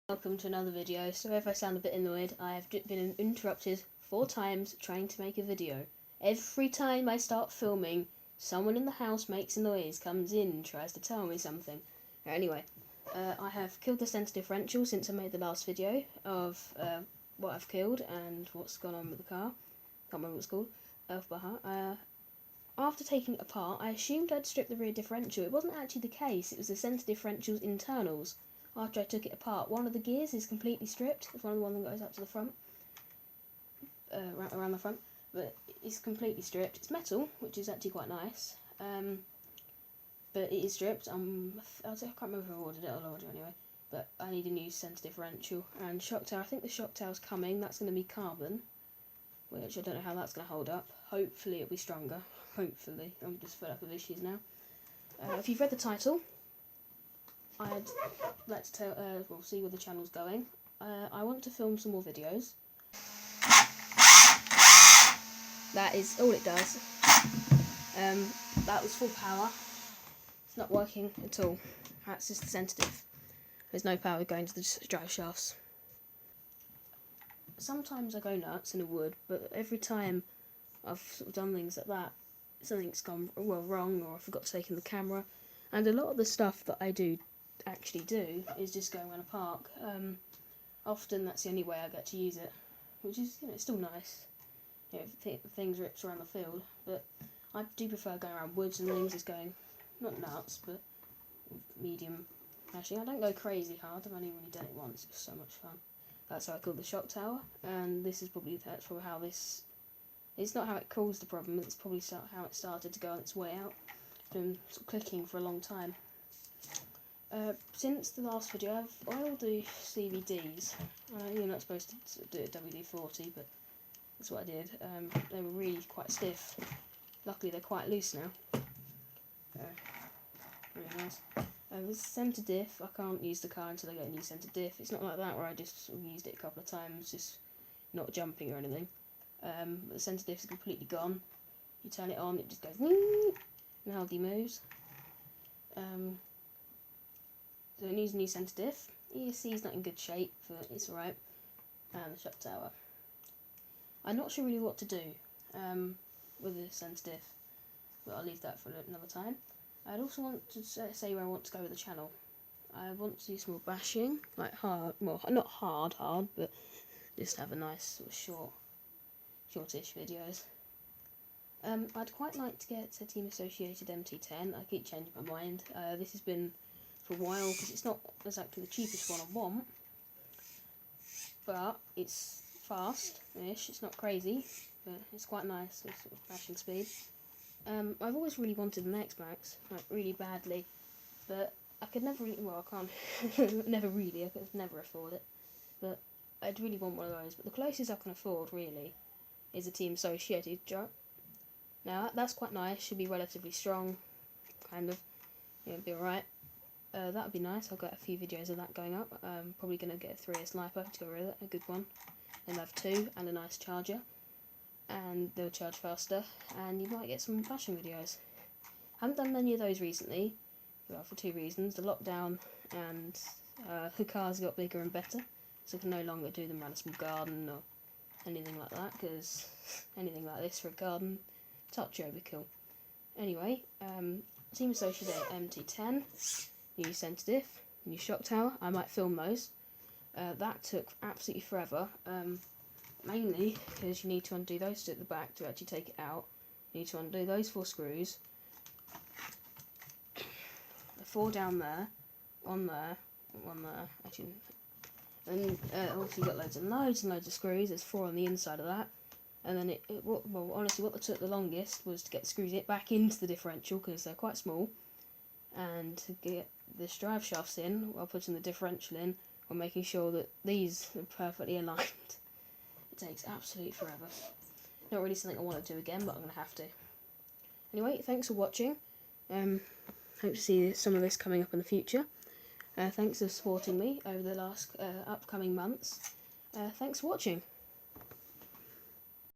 Welcome to another video. So if I sound a bit annoyed, I have been interrupted 4 times trying to make a video. Every time I start filming, someone in the house makes a noise, comes in and tries to tell me something. Anyway, I have killed the centre differential since I made the last video of what I've killed and what's gone on with the car. Can't remember what it's called. After taking it apart, I assumed I'd stripped the rear differential. It wasn't actually the case, it was the centre differential's internals. After I took it apart, one of the gears is completely stripped. It's one that goes up to the front, around the front, but it's completely stripped. It's metal, which is actually quite nice, but it is stripped. I can't remember if I ordered it. I'll order it anyway. But I need a new centre differential and shock tower. I think the shock tower's coming. That's going to be carbon, which I don't know how that's going to hold up. Hopefully it'll be stronger. Hopefully. I'm just fed up with issues now. If you've read the title, I'd like to tell, we'll see where the channel's going. I want to film some more videos. That is all it does. That was full power. It's not working at all. That's just the sensitive. There's no power going to the drive shafts. Sometimes I go nuts in the wood, but every time I've sort of done things like that, something's gone wrong, or I forgot to take in the camera. And a lot of the stuff that I actually do is just going around a park. Often that's the only way I get to use it, which is, it's still nice. Things rips around the field, but I do prefer going around woods and things, just going not nuts, but medium mashing. I don't go crazy hard. I've only really done it once. It's so much fun. That's how I call the shock tower, and that's probably how this. It's not how it caused the problem. It's probably how it started to go on its way out. It's been sort of clicking for a long time. Since the last video, I will do CVDs. You're not supposed to do a WD-40, but that's what I did. They were really quite stiff. Luckily, they're quite loose now. Really nice. This centre diff, I can't use the car until I get a new centre diff. It's not like that where I just sort of used it a couple of times, just not jumping or anything. The centre diff is completely gone. You turn it on, it just goes and hardly moves. So it needs a new centre diff. ESC is not in good shape, but it's alright. And the shock tower. I'm not sure really what to do with the centre diff, but I'll leave that for another time. I'd also want to say where I want to go with the channel. I want to do some more bashing, like hard, well, not hard, but just have a nice sort of shortish videos. I'd quite like to get a Team Associated MT10. I keep changing my mind. This has been for a while because it's not exactly the cheapest one I want, but it's fast-ish. It's not crazy, but it's quite nice with sort of bashing speed. I've always really wanted an X-Max, like really badly, but I could never really, well, I can't, I could never afford it, but I'd really want one of those. But the closest I can afford, really, is a Team Associated jar. Now, that's quite nice, should be relatively strong, kind of, be alright. That would be nice. I've got a few videos of that going up. Probably going to get a 3S sniper to go with it, a good one. And I have 2 and a nice charger. And they'll charge faster. And you might get some bashing videos. Haven't done many of those recently. Well, for 2 reasons. The lockdown and the cars got bigger and better. So I can no longer do them around a small garden or anything like that. Because anything like this for a garden, touch overkill. Anyway, Team Associated MT10. New centre diff, new shock tower. I might film those. That took absolutely forever, mainly because you need to undo those two at the back to actually take it out. You need to undo those 4 screws. The 4 down there, one there, actually. And obviously you've got loads and loads of screws. There's 4 on the inside of that. And then honestly, what took the longest was to get the screws back into the differential because they're quite small. And to get the drive shafts in while putting the differential in, while making sure that these are perfectly aligned. It takes absolutely forever. Not really something I want to do again, but I'm going to have to. Anyway, thanks for watching. Hope to see some of this coming up in the future. Thanks for supporting me over the last upcoming months. Thanks for watching.